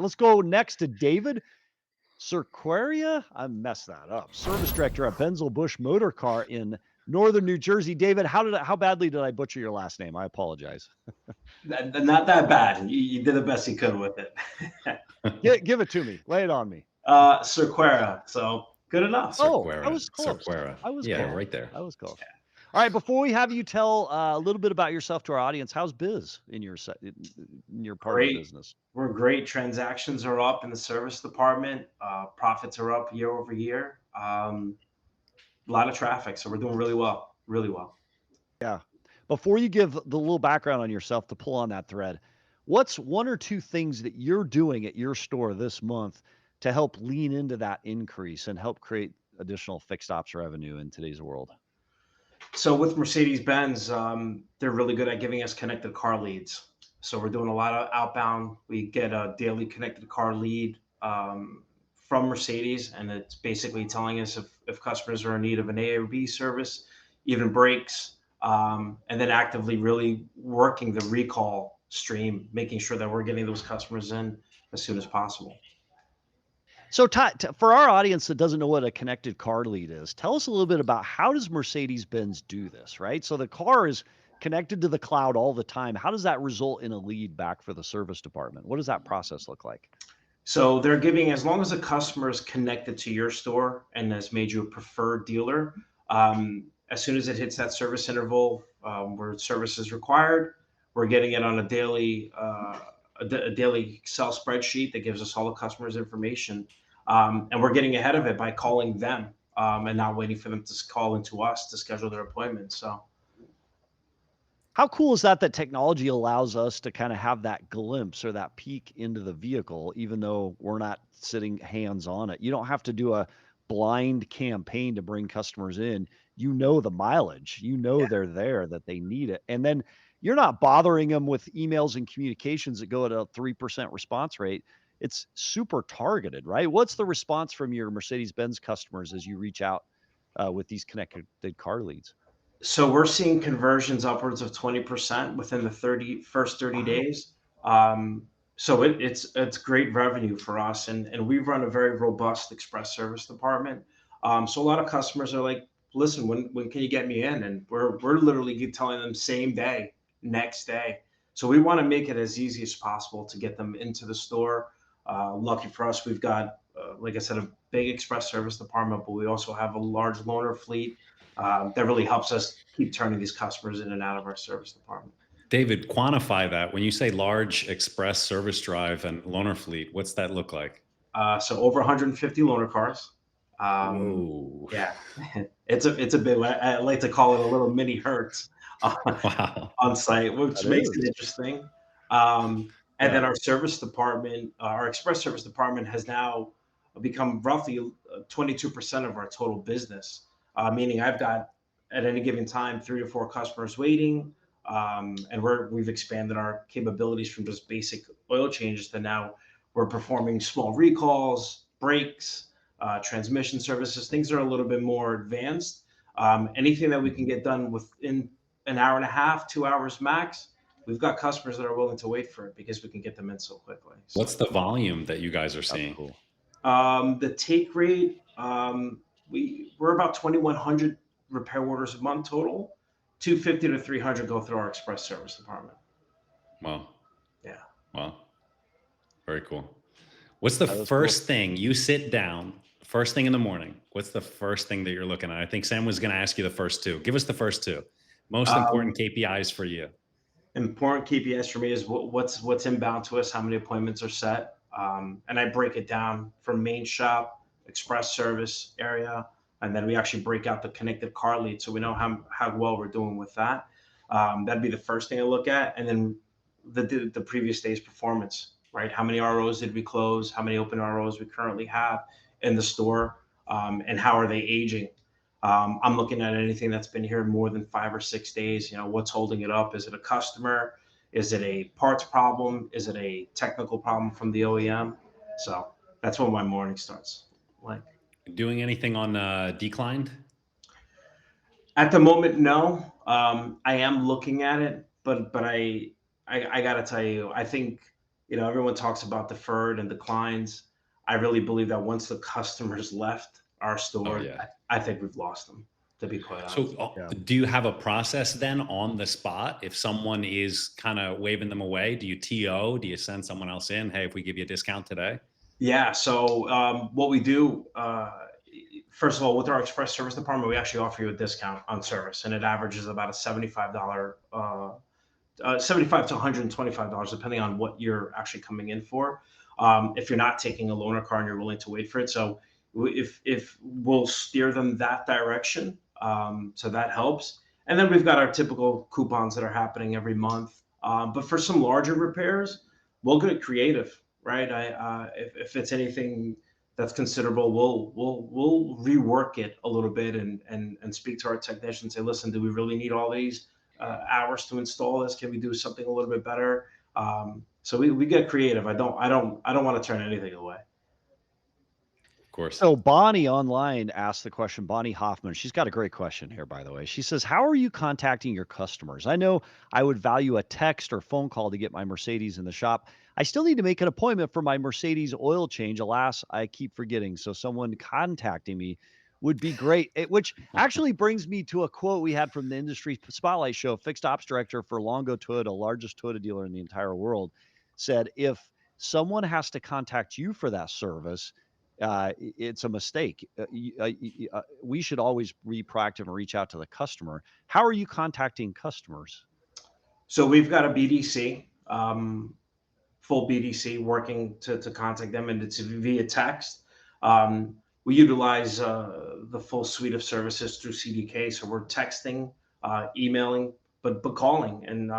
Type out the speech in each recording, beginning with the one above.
Let's go next to David Cerqueira. I messed that up. Service director at Benzel Bush Motor Car in northern New Jersey. David, how badly did I butcher your last name? I apologize. Not that bad. You did the best you could with it. Give it to me. Lay it on me. Cerqueira. So good enough. Oh, I Cerqueira. was close. Cerqueira. I was Yeah, close. right there. I was close. All right, before we have you tell a little bit about yourself to our audience, how's biz in your part of the Great. business? We're great. Transactions are up in the service department. Profits are up year over year. A lot of traffic. So we're doing really well. Really well. Yeah. Before you give the little background on yourself to pull on that thread, what's one or two things that you're doing at your store this month to help lean into that increase and help create additional fixed ops revenue in today's world? So with Mercedes-Benz, they're really good at giving us connected car leads. So we're doing a lot of outbound. We get a daily connected car lead from Mercedes, and it's basically telling us if customers are in need of an A or B service, even brakes, and then actively really working the recall stream, making sure that we're getting those customers in as soon as possible. So, for our audience that doesn't know what a connected car lead is, tell us a little bit about how does Mercedes-Benz do this, right? So the car is connected to the cloud all the time. How does that result in a lead back for the service department? What does that process look like? So they're giving, as long as the customer is connected to your store and has made you a preferred dealer, as soon as it hits that service interval where service is required, we're getting it on a daily Excel spreadsheet that gives us all the customers' information, and we're getting ahead of it by calling them and not waiting for them to call into us to schedule their appointment. So How cool is that technology allows us to kind of have that glimpse or that peek into the vehicle, even though we're not sitting hands on it? You don't have to do a blind campaign to bring customers in. You know the mileage, you know they're there, that they need it. And then you're not bothering them with emails and communications that go at a 3% response rate. It's super targeted, right? What's the response from your Mercedes Benz customers as you reach out with these connected car leads? So we're seeing conversions upwards of 20% within the first 30 Wow. days. So it's great revenue for us, and we run a very robust express service department. So a lot of customers are like, "Listen, when can you get me in?" And we're literally telling them same day, next day. So we want to make it as easy as possible to get them into the store. Lucky for us, we've got, like I said, a big express service department, but we also have a large loaner fleet that really helps us keep turning these customers in and out of our service department. David, quantify that. When you say large express service drive and loaner fleet, what's that look like? So over 150 loaner cars. Whoa. Yeah, it's a bit. I like to call it a little mini Hertz on, Wow. on site, which That makes it is. interesting. And Yeah. then our service department, our express service department, has now become roughly 22% of our total business. Meaning, I've got at any given time 3 to 4 customers waiting, and we've expanded our capabilities from just basic oil changes to now we're performing small recalls, brakes, transmission services. Things are a little bit more advanced. Anything that we can Mhm. get done within an hour and a half, 2 hours max, we've got customers that are willing to wait for it because we can get them in so quickly. What's So the volume that you guys are That's seeing? cool. the take rate, we're about 2,100 repair orders a month total. 250 to 300 go through our express service department. Wow. Yeah. Wow. Very cool. What's the That is cool. first thing you sit down, first thing in the morning? What's the first thing that you're looking at? I think Sam was going to ask you the first two. Give us the first two. Most important Um, KPIs for you. Important KPIs for me is what's inbound to us, how many appointments are set, and I break it down from main shop, express service area, and then we actually break out the connected car lead so we know how well we're doing with that. That'd be the first thing I look at, and then the previous day's performance, right? How many ROs did we close? How many open ROs we currently have in the store, and how are they aging? I'm looking at anything that's been here more than 5 or 6 days. What's holding it up? Is it a customer? Is it a parts problem? Is it a technical problem from the OEM? So that's when my morning starts. Like Doing anything on declined? at the moment, no. I am looking at it, but I gotta tell you, I think everyone talks about deferred and declines. I really believe that once the customers left our Oh store, yeah. I think we've lost them, to be quite honest. So, Yeah. do you have a process then on the spot? If someone is kind of waving them away, do you TO? Do you send someone else in? Hey, if we give you a discount today? Yeah. So what we do, first of all, with our express service department, we actually offer you a discount on service, and it averages about a $75, 75 to $125, depending on what you're actually coming in for. If you're not taking a loaner car and you're willing to wait for it, so if we'll steer them that direction, so that helps. And then we've got our typical coupons that are happening every month. But for some larger repairs, we'll get creative, right? If it's anything that's considerable, we'll rework it a little bit and speak to our technicians and say, listen, do we really need all these hours to install this? Can we do something a little bit better? So we get creative. I don't want to turn anything away. Of course. So Bonnie online asked the question, Bonnie Hoffman. She's got a great question here, by the way. She says, how are you contacting your customers? I know I would value a text or phone call to get my Mercedes in the shop. I still need to make an appointment for my Mercedes oil change. Alas, I keep forgetting. So someone contacting me would be great. Which actually brings me to a quote we had from the industry spotlight show. Fixed ops director for Longo Toyota, largest Toyota dealer in the entire world, said if someone has to contact you for that service, it's a mistake. We should always be proactive and reach out to the customer. How are you contacting customers? So we've got a BDC, full BDC working to contact them, and it's via text. We utilize the full suite of services through CDK. So we're texting, emailing, but calling. And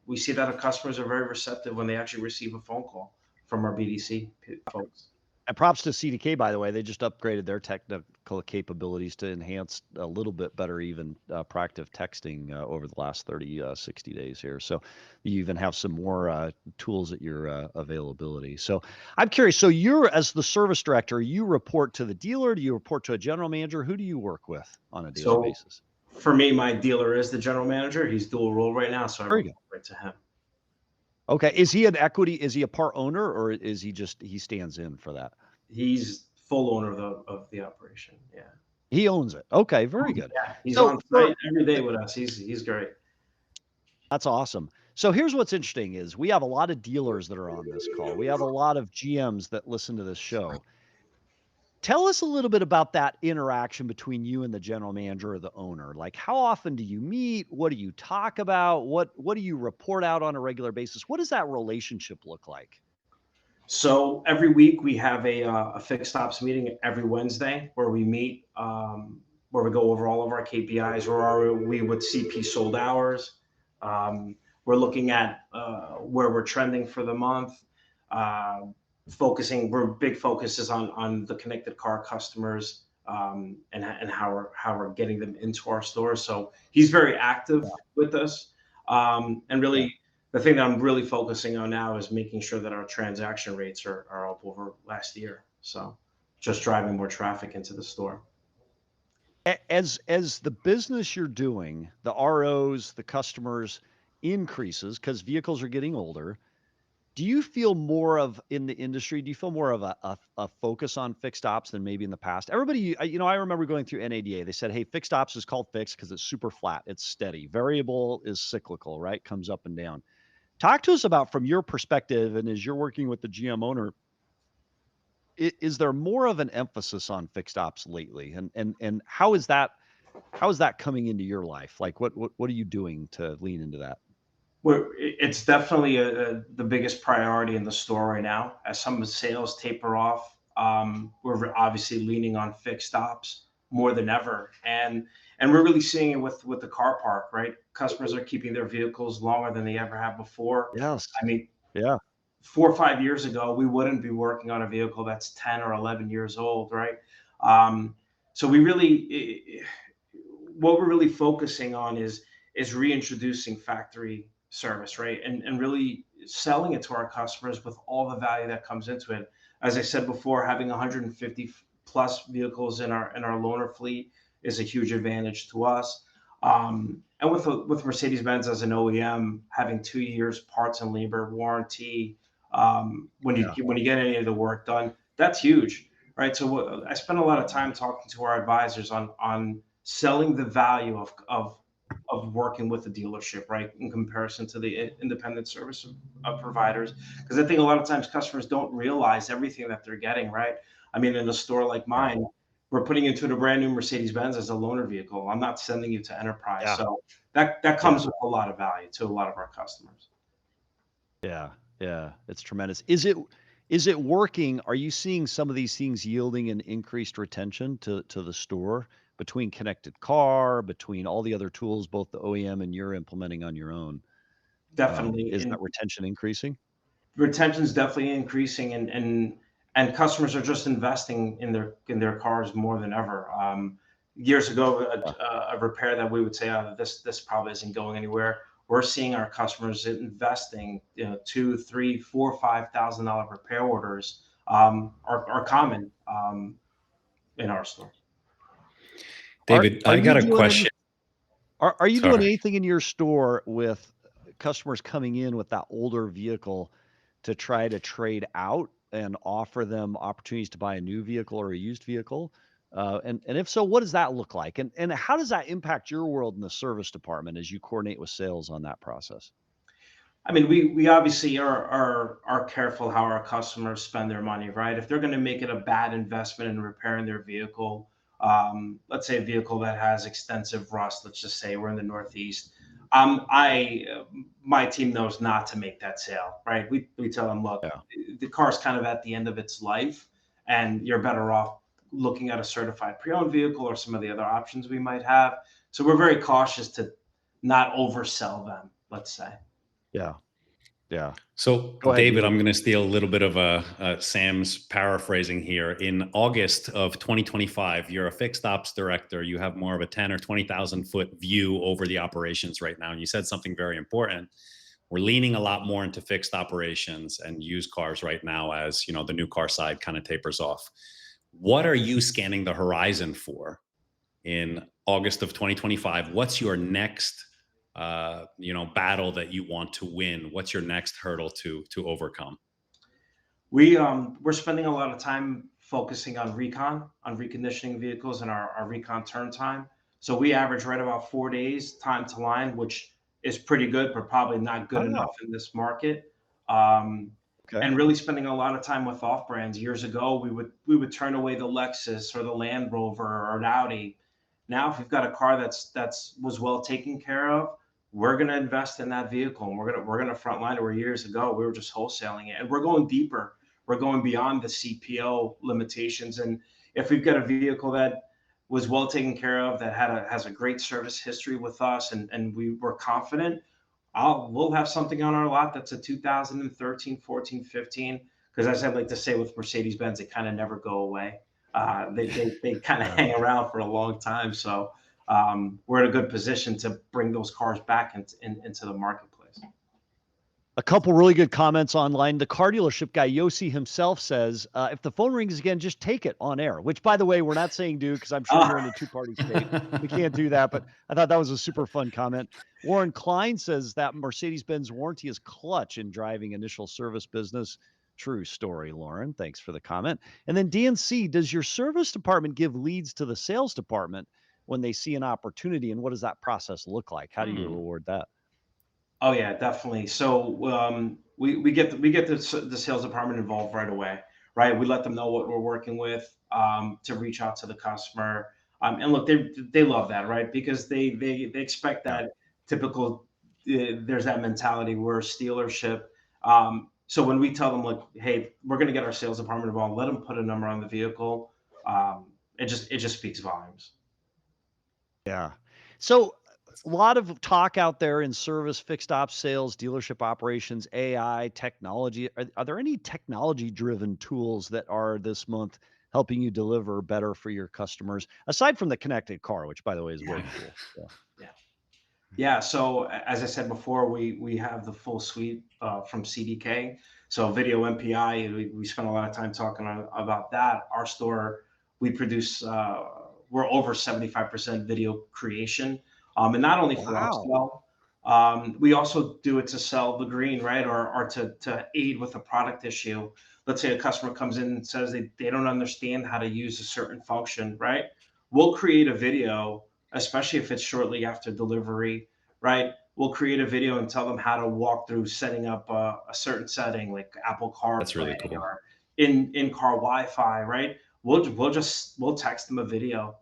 we see that our customers are very receptive when they actually receive a phone call from our BDC folks. And props to CDK, by the way. They just upgraded their technical capabilities to enhance a little bit better, even proactive texting over the last 30, 60 days here. So you even have some more tools at your availability. So I'm curious. So you're, as the service director, you report to the dealer? Do you report to a general manager? Who do you work with on a daily So basis? for me, my dealer is the general manager. He's dual role right now, so I Very report good. right to him. Okay. Is he an equity? Is he a part owner, or is he just, he stands in for that? He's full owner of the operation. Yeah. He owns it. Okay. Very good. Yeah. He's So on for site every day with us. He's great. That's awesome. So here's what's interesting is we have a lot of dealers that are on this call. We have a lot of GMs that listen to this show. Tell us a little bit about that interaction between you and the general manager or the owner. Like, how often do you meet? What do you talk about? What do you report out on a regular basis? What does that relationship look like? So every week we have a fixed ops meeting every Wednesday where we meet, where we go over all of our KPIs, where are we with CP sold hours. We're looking at where we're trending for the month. Uh, we're big focuses on the connected car customers, and how we're getting them into our stores. So he's very active with us, and Yeah. really the thing that I'm really focusing on now is making sure that our transaction rates are up over last year. So just driving more traffic into the store. As the business you're doing, the ROs, the customers increases because vehicles are getting older. Do you feel more of in the industry, do you feel more of a focus on fixed ops than maybe in the past? Everybody, I remember going through NADA. They said, hey, fixed ops is called fixed because it's super flat. It's steady. Variable is cyclical, right? Comes up and down. Talk to us about from your perspective, and as you're working with the GM owner, is there more of an emphasis on fixed ops lately? And how is that coming into your life? Like what are you doing to lean into that? It's definitely the biggest priority in the store right now. As some of the sales taper off, we're obviously leaning on fixed ops more than ever, and we're really seeing it with the car park. Right, customers are keeping their vehicles longer than they ever have before. Yes. I mean, Yeah. 4 or 5 years ago, we wouldn't be working on a vehicle that's 10 or 11 years old, right? Um, so what we're really focusing on is reintroducing factory service, right? And really selling it to our customers with all the value that comes into it. As I said before, having 150 plus vehicles in our loaner fleet is a huge advantage to us. And with Mercedes-Benz as an OEM, having 2 years parts and labor warranty, when you Yeah. when you get any of the work done. That's huge, right? So I spend a lot of time talking to our advisors on selling the value of working with the dealership, right, in comparison to the independent service providers. Because I think a lot of times customers don't realize everything that they're getting, right? I mean, in a store like Yeah. mine, we're putting into a brand new Mercedes Benz as a loaner vehicle. I'm not sending you to Enterprise, Yeah. so that Yeah. comes with a lot of value to a lot of our customers. Yeah. Yeah. It's tremendous. Is it working? Are you seeing some of these things yielding an increased retention to the store between connected car, between all the other tools, both the OEM and you're implementing on your own? Definitely, Is that and retention increasing? retention is definitely increasing, and customers are just investing in their cars more than ever. Years ago, Yeah. a repair that we would say, oh, this probably isn't going anywhere. We're seeing our customers investing, two, three, four, $5,000 repair orders are common in our store. Are David, are I you got a doing any question. are you doing Sorry. anything in your store with customers coming in with that older vehicle to try to trade out and offer them opportunities to buy a new vehicle or a used vehicle? And if so, what does that look like? And how does that impact your world in the service department as you coordinate with sales on that process? I mean, we obviously are careful how our customers spend their money, right? If they're going to make it a bad investment in repairing their vehicle, let's say a vehicle that has extensive rust, let's just say we're in the Northeast. My team knows not to make that sale, right? We tell them, look, Yeah. the car's kind of at the end of its life, and you're better off looking at a certified pre-owned vehicle or some of the other options we might have. So we're very cautious to not oversell them, let's say. Yeah. Yeah. So, Go ahead, David, David. I'm going to steal a little bit of Sam's paraphrasing here. In August of 2025, you're a fixed ops director. You have more of a 10 or 20,000 foot view over the operations right now. And you said something very important. We're leaning a lot more into fixed operations and used cars right now as, the new car side kind of tapers off. What are you scanning the horizon for in August of 2025? What's your next battle that you want to win? What's your next hurdle to overcome? We're spending a lot of time focusing on reconditioning vehicles and our recon turn time. So we average right about 4 days time to line, which is pretty good, but probably not good Oh, enough in this market. Um, okay. and really spending a lot of time with off brands. Years ago, we would turn away the Lexus or the Land Rover or an Audi. Now, if you've got a car that's was well taken care of, we're going to invest in that vehicle, and we're gonna frontline it. Where years ago we were just wholesaling it, and we're going deeper. We're going beyond the CPO limitations. And if we've got a vehicle that was well taken care of, that has a great service history with us, and we were confident, we'll have something on our lot that's a 2013, 14, 15. Because as I like to say with Mercedes Benz, they kind of never go away. They kind of Yeah. hang around for a long time. So we're in a good position to bring those cars back into the marketplace. A couple really good comments online. The car dealership guy, Yossi himself, says, if the phone rings again, just take it on air, which, by the way, we're not saying do because I'm sure you're in a two-party state. We can't do that, but I thought that was a super fun comment. Warren Klein says that Mercedes-Benz warranty is clutch in driving initial service business. True story, Lauren. Thanks for the comment. And then DNC, does your service department give leads to the sales department when they see an opportunity? And what does that process look like? How do you Hmm. reward that? Oh yeah, definitely. So we get the sales department involved right away, right? We let them know what we're working with, to reach out to the customer, and look, they love that, right? Because they expect Yeah. that typical. There's that mentality. We're a dealership. So when we tell them, like, hey, we're going to get our sales department involved, let them put a number on the vehicle. It just speaks volumes. Yeah. So a lot of talk out there in service, fixed ops sales, dealership operations, AI, technology. Are there any technology driven tools that are this month helping you deliver better for your customers aside from the connected car, which by the way is way Yeah. cool. Yeah. Yeah. Yeah, so as I said before, we have the full suite from CDK. So video MPI, we spent a lot of time talking about that. Our store, we produce, we're over 75% video creation, and not only for Wow. upsell, We also do it to sell the green, right? Or to aid with a product issue. Let's say a customer comes in and says they don't understand how to use a certain function, right? We'll create a video, especially if it's shortly after delivery, right? We'll create a video and tell them how to walk through setting up a certain setting like Apple That's CarPlay really cool. or in-car Wi-Fi, right? We'll text them a video,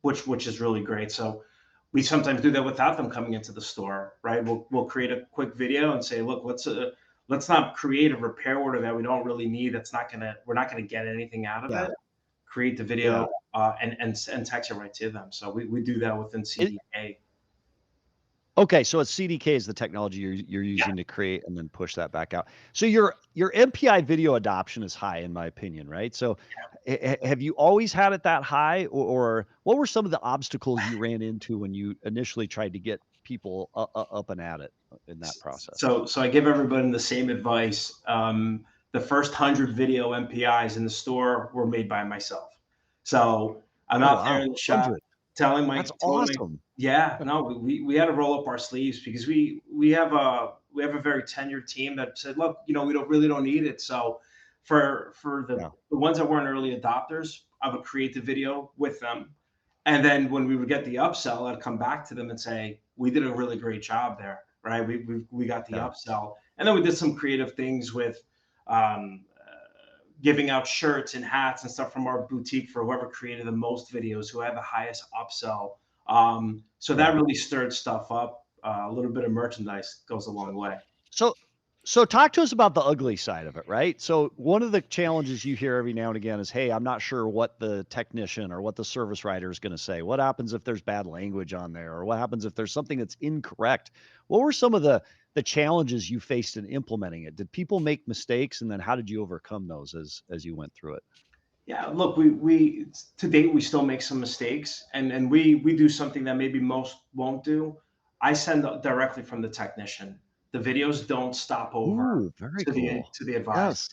which is really great. So we sometimes do that without them coming into the store, right? We'll create a quick video and say, look, let's not create a repair order that we don't really need. We're not gonna get anything out of Yeah. it. Create the Yeah. video and text it right to them. So we do that within It, CDK. okay, so it's CDK is the technology you're Yeah. using to create and then push that back out. So your MPI video adoption is high in my opinion, right? So have you always had it that high, or what were some of the obstacles you ran into when you initially tried to get people up and at it in that process? So I give everybody the same advice. The first 100 video MPIs in the store were made by myself. So I'm Oh out there wow, in the shop 100. That's telling my awesome. yeah, no, we had to roll up our sleeves because we have a very tenured team that said, look, we don't need it. So for Yeah. the ones that weren't early adopters, I would create the video with them. And then when we would get the upsell, I'd come back to them and say, we did a really great job there, right? We got the Yeah. upsell. And then we did some creative things with giving out shirts and hats and stuff from our boutique for whoever created the most videos, who had the highest upsell. So Yeah. that really stirred stuff up. A little bit of merchandise goes a long way. So so talk to us about the ugly side of it, right? So one of the challenges you hear every now and again is, "Hey, I'm not sure what the technician or what the service writer is going to say. What happens if there's bad language on there, or what happens if there's something that's incorrect?" What were some of the challenges you faced in implementing it? Did people make mistakes, and then how did you overcome those as you went through it? Yeah, look, we to date we still make some mistakes, and we do something that maybe most won't do. I send directly from the technician. The videos don't stop over Ooh, very to the cool. to the advisor. Yes.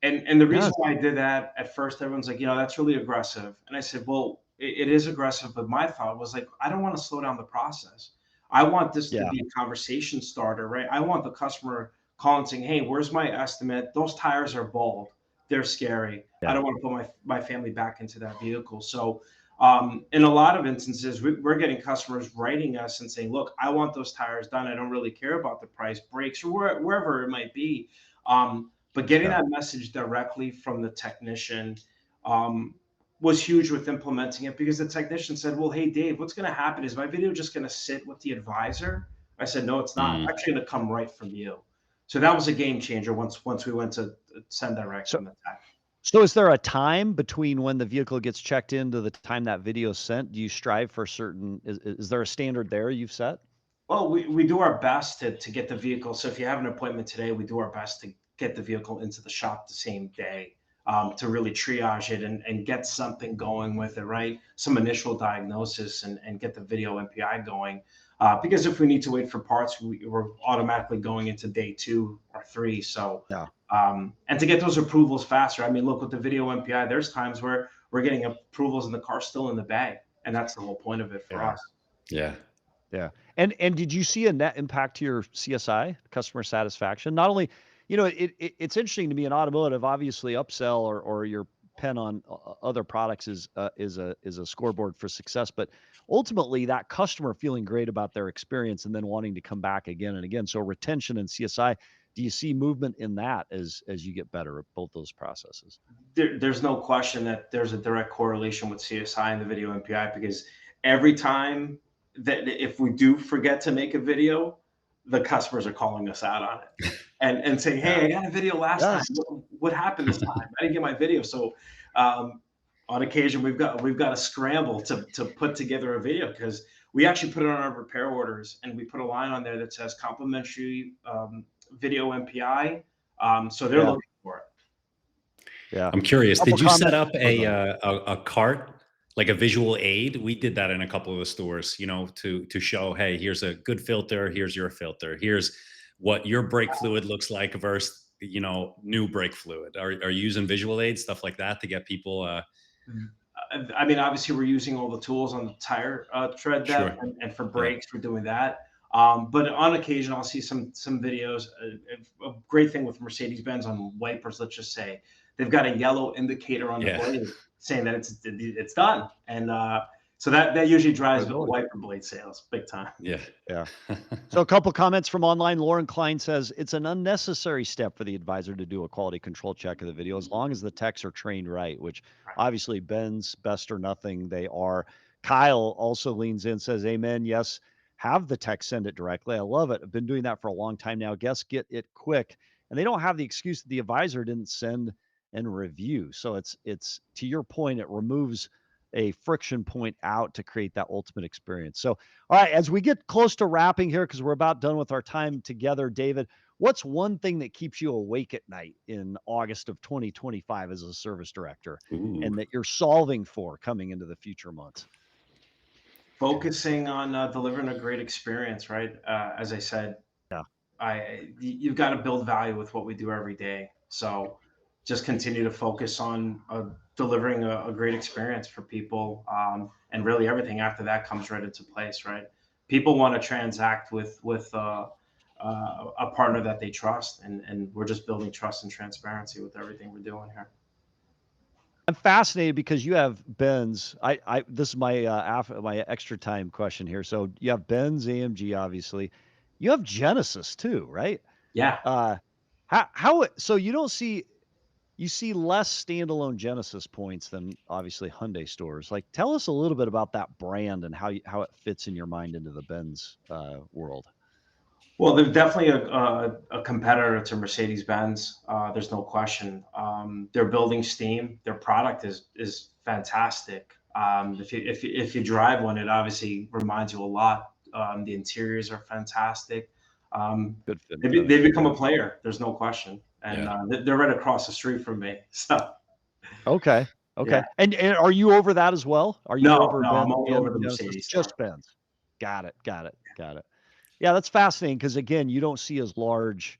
And the reason Yes. why I did that at first, everyone's like, that's really aggressive. And I said, well, it is aggressive, but my thought was like, I don't want to slow down the process. I want this to Yeah. be a conversation starter, right? I want the customer calling saying, hey, where's my estimate? Those tires are bald. They're scary. I Yeah. don't want to put my family back into that vehicle. So in a lot of instances, we're getting customers writing us and saying, look, I want those tires done. I don't really care about the price, brakes, or wherever it might be. But getting Yeah. that message directly from the technician was huge with implementing it, because the technician said, well, hey, Dave, what's going to happen is my video just going to sit with the advisor. I said, no, it's not. It's Mm. actually going to come right from you. So that was a game changer once we went to send direct So from the tech. So is there a time between when the vehicle gets checked in to the time that video is sent? Do you strive for certain is there a standard there you've set? Well, we do our best to get the vehicle. So if you have an appointment today, we do our best to get the vehicle into the shop the same day, to really triage it and get something going with it, right? Some initial diagnosis and get the video MPI going. Because if we need to wait for parts, we're automatically going into day 2 or 3. So, Yeah. and to get those approvals faster. I mean, look, with the video MPI, there's times where we're getting approvals and the car's still in the bag. And that's the whole point of it for Yeah. us. Yeah. Yeah. And did you see a net impact to your CSI, customer satisfaction? Not only, it's interesting to me in automotive, obviously upsell or your pen on other products is a scoreboard for success, but ultimately that customer feeling great about their experience and then wanting to come back again and again. So retention and CSI, do you see movement in that as you get better at both those processes? There's no question that there's a direct correlation with CSI and the video MPI, because every time that if we do forget to make a video, the customers are calling us out on it and saying, Yeah. "Hey, I got a video last time. Yes. What happened this time? I didn't get my video." So um, on occasion, we've got to scramble to put together a video, because we actually put it on our repair orders, and we put a line on there that says complimentary video MPI. So they're Yeah. looking for it. Yeah. I'm curious. Couple Did you set comments. up Oh, go ahead. a cart, like a visual aid? We did that in a couple of the stores, to show, hey, here's a good filter, here's your filter, here's what your brake fluid looks like versus new brake fluid. Are you using visual aids, stuff like that, to get people? I mean, obviously, we're using all the tools on the tire tread depth, Sure. and for Yeah. brakes, we're doing that. But on occasion, I'll see some videos. A great thing with Mercedes-Benz on wipers, let's just say, they've got a yellow indicator on the Yeah. blade saying that it's done, and so that usually drives Credibility. wiper blade sales big time. Yeah. Yeah. So a couple comments from online. Lauren Klein says it's an unnecessary step for the advisor to do a quality control check of the video as long as the techs are trained right, which obviously Ben's best or nothing, they are. Kyle also leans in, says, amen. Yes, have the tech send it directly. I love it. I've been doing that for a long time now. Guests get it quick, and they don't have the excuse that the advisor didn't send and review. So it's to your point, it removes a friction point out to create that ultimate experience. So, all right, as we get close to wrapping here, because we're about done with our time together, David, what's one thing that keeps you awake at night in August of 2025 as a service director and that you're solving for coming into the future months? Focusing on delivering a great experience, right? As I said, you've got to build value with what we do every day. So just continue to focus on delivering a great experience for people. And really everything after that comes right into place, right? People want to transact with a partner that they trust. And we're just building trust and transparency with everything we're doing here. I'm fascinated because you have Ben's. This is my my extra time question here. So you have Ben's AMG, obviously. You have Genesis too, right? Yeah. So you see less standalone Genesis points than obviously Hyundai stores. Like, tell us a little bit about that brand and how it fits in your mind into the Benz world. Well, they're definitely a competitor to Mercedes-Benz. There's no question. They're building steam. Their product is fantastic. If you drive one, it obviously reminds you a lot. The interiors are fantastic. Good fit. They've become a player. There's no question, and they're right across the street from me. So okay. Yeah. And are you over that as well? Are you over No, Benz I'm only and over the Genesis? Mercedes Just stuff. Benz. Got it. Yeah, that's fascinating because again, you don't see as large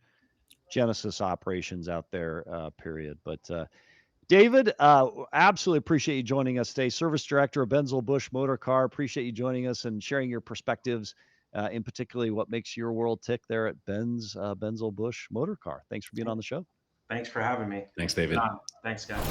Genesis operations out there, period. But David, absolutely appreciate you joining us today. Service Director of Benzel Busch Motor Car. Appreciate you joining us and sharing your perspectives, in particularly what makes your world tick there at Benzel Busch Motor Car. Thanks for being on the show. Thanks for having me. Thanks, David. Thanks, guys.